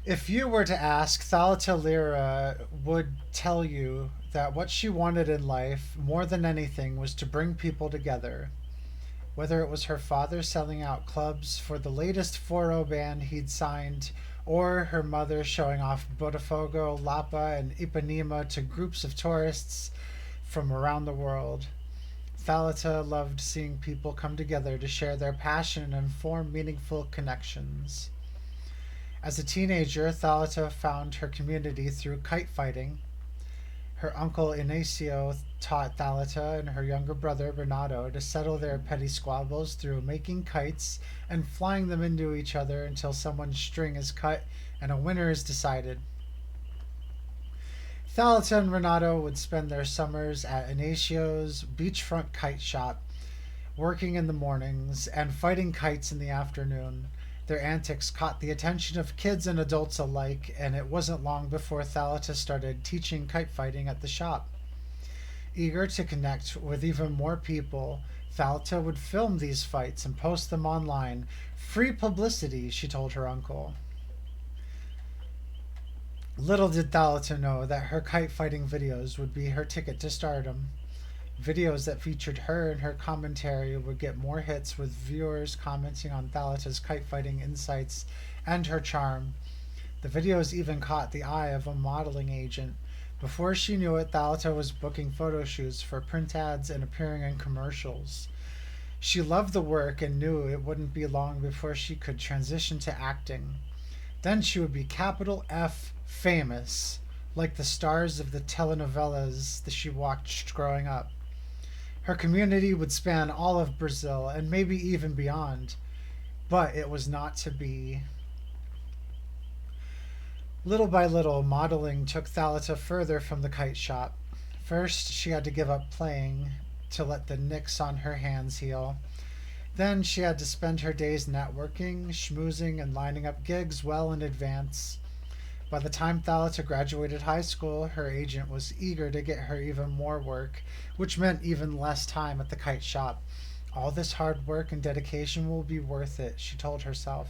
If you were to ask, Thalita Lyra would tell you that what she wanted in life, more than anything, was to bring people together. Whether it was her father selling out clubs for the latest 4-0 band he'd signed, or her mother showing off Botafogo, Lapa, and Ipanema to groups of tourists from around the world. Thalita loved seeing people come together to share their passion and form meaningful connections. As a teenager, Thalita found her community through kite fighting. Her uncle Inacio taught Thalita and her younger brother Renato to settle their petty squabbles through making kites and flying them into each other until someone's string is cut and a winner is decided. Thalita and Renato would spend their summers at Inacio's beachfront kite shop, working in the mornings and fighting kites in the afternoon. Their antics caught the attention of kids and adults alike, and it wasn't long before Thalita started teaching kite fighting at the shop. Eager to connect with even more people, Thalita would film these fights and post them online. Free publicity, she told her uncle. Little did Thalita know that her kite fighting videos would be her ticket to stardom. Videos that featured her and her commentary would get more hits, with viewers commenting on Thalita's kite fighting insights and her charm. The videos even caught the eye of a modeling agent. Before she knew it, Thalita was booking photo shoots for print ads and appearing in commercials. She loved the work and knew it wouldn't be long before she could transition to acting. Then she would be capital F famous, like the stars of the telenovelas that she watched growing up. Her community would span all of Brazil and maybe even beyond, but it was not to be. Little by little, modeling took Thalita further from the kite shop. First, she had to give up playing to let the nicks on her hands heal. Then she had to spend her days networking, schmoozing, and lining up gigs well in advance. By the time Thalita graduated high school, her agent was eager to get her even more work, which meant even less time at the kite shop. All this hard work and dedication will be worth it, she told herself.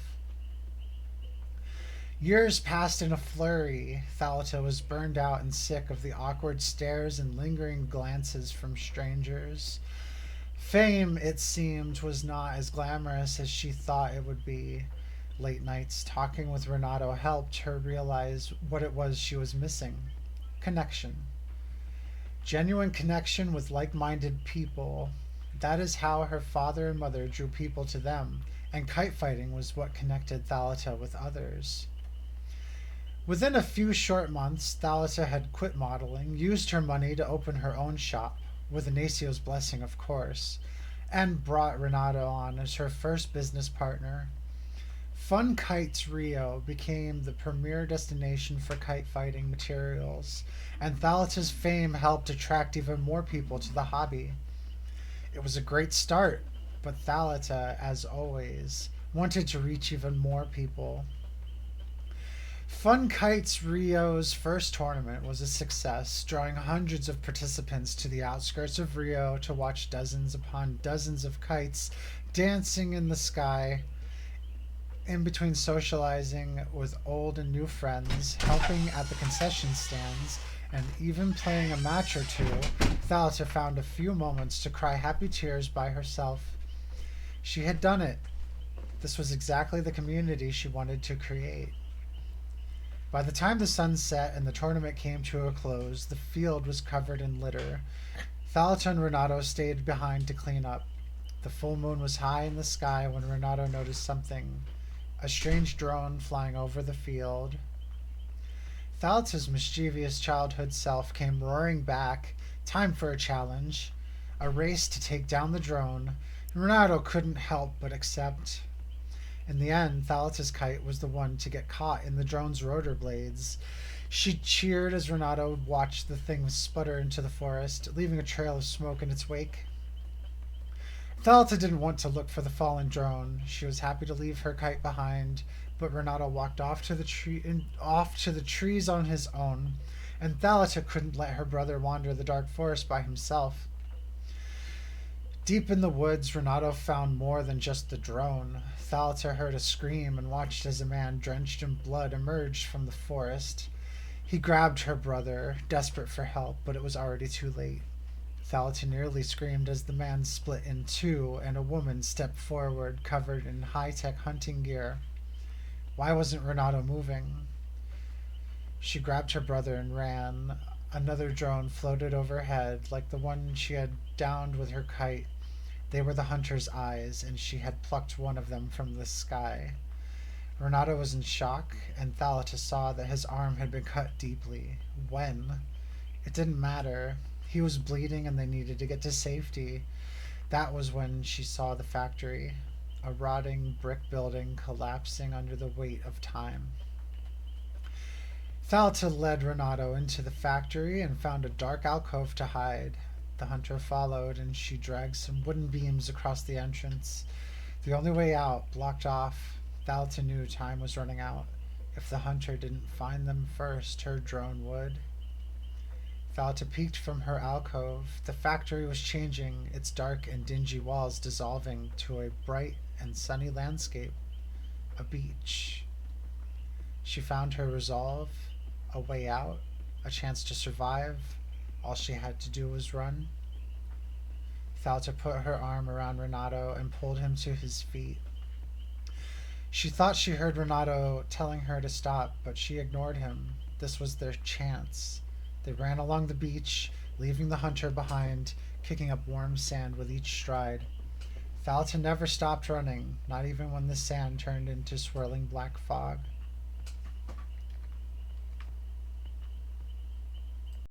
Years passed in a flurry. Thalita was burned out and sick of the awkward stares and lingering glances from strangers. Fame, it seemed, was not as glamorous as she thought it would be. Late nights talking with Renato helped her realize what it was she was missing: connection. Genuine connection with like minded people. That is how her father and mother drew people to them, and kite fighting was what connected Thalita with others. Within a few short months, Thalita had quit modeling, used her money to open her own shop, with Inacio's blessing, of course, and brought Renato on as her first business partner. Fun Kites Rio became the premier destination for kite fighting materials, and Thalita's fame helped attract even more people to the hobby. It was a great start, but Thalita, as always, wanted to reach even more people. Fun Kites Rio's first tournament was a success, drawing hundreds of participants to the outskirts of Rio to watch dozens upon dozens of kites dancing in the sky. In between socializing with old and new friends, helping at the concession stands, and even playing a match or two, Thalita found a few moments to cry happy tears by herself. She had done it. This was exactly the community she wanted to create. By the time the sun set and the tournament came to a close, the field was covered in litter. Thalita and Renato stayed behind to clean up. The full moon was high in the sky when Renato noticed something: a strange drone flying over the field. Thalita's mischievous childhood self came roaring back. Time for a challenge. A race to take down the drone. Renato couldn't help but accept. In the end, Thalita's kite was the one to get caught in the drone's rotor blades. She cheered as Renato watched the thing sputter into the forest, leaving a trail of smoke in its wake. Thalita didn't want to look for the fallen drone. She was happy to leave her kite behind, but Renato walked off to the trees on his own, and Thalita couldn't let her brother wander the dark forest by himself. Deep in the woods, Renato found more than just the drone. Thalita heard a scream and watched as a man drenched in blood emerged from the forest. He grabbed her brother, desperate for help, but it was already too late. Thalita nearly screamed as the man split in two and a woman stepped forward, covered in high-tech hunting gear. Why wasn't Renato moving? She grabbed her brother and ran. Another drone floated overhead, like the one she had downed with her kite. They were the hunter's eyes, and she had plucked one of them from the sky. Renato was in shock, and Thalita saw that his arm had been cut deeply. When? It didn't matter. He was bleeding and they needed to get to safety. That was when she saw the factory, a rotting brick building collapsing under the weight of time. Thalita led Renato into the factory and found a dark alcove to hide. The hunter followed, and she dragged some wooden beams across the entrance. The only way out, blocked off. Thalita knew time was running out. If the hunter didn't find them first, her drone would. Thalita peeked from her alcove. The factory was changing, its dark and dingy walls dissolving to a bright and sunny landscape. A beach. She found her resolve, a way out, a chance to survive. All she had to do was run. Thalita put her arm around Renato and pulled him to his feet. She thought she heard Renato telling her to stop, but she ignored him. This was their chance. They ran along the beach, leaving the hunter behind, kicking up warm sand with each stride. Thalita never stopped running, not even when the sand turned into swirling black fog.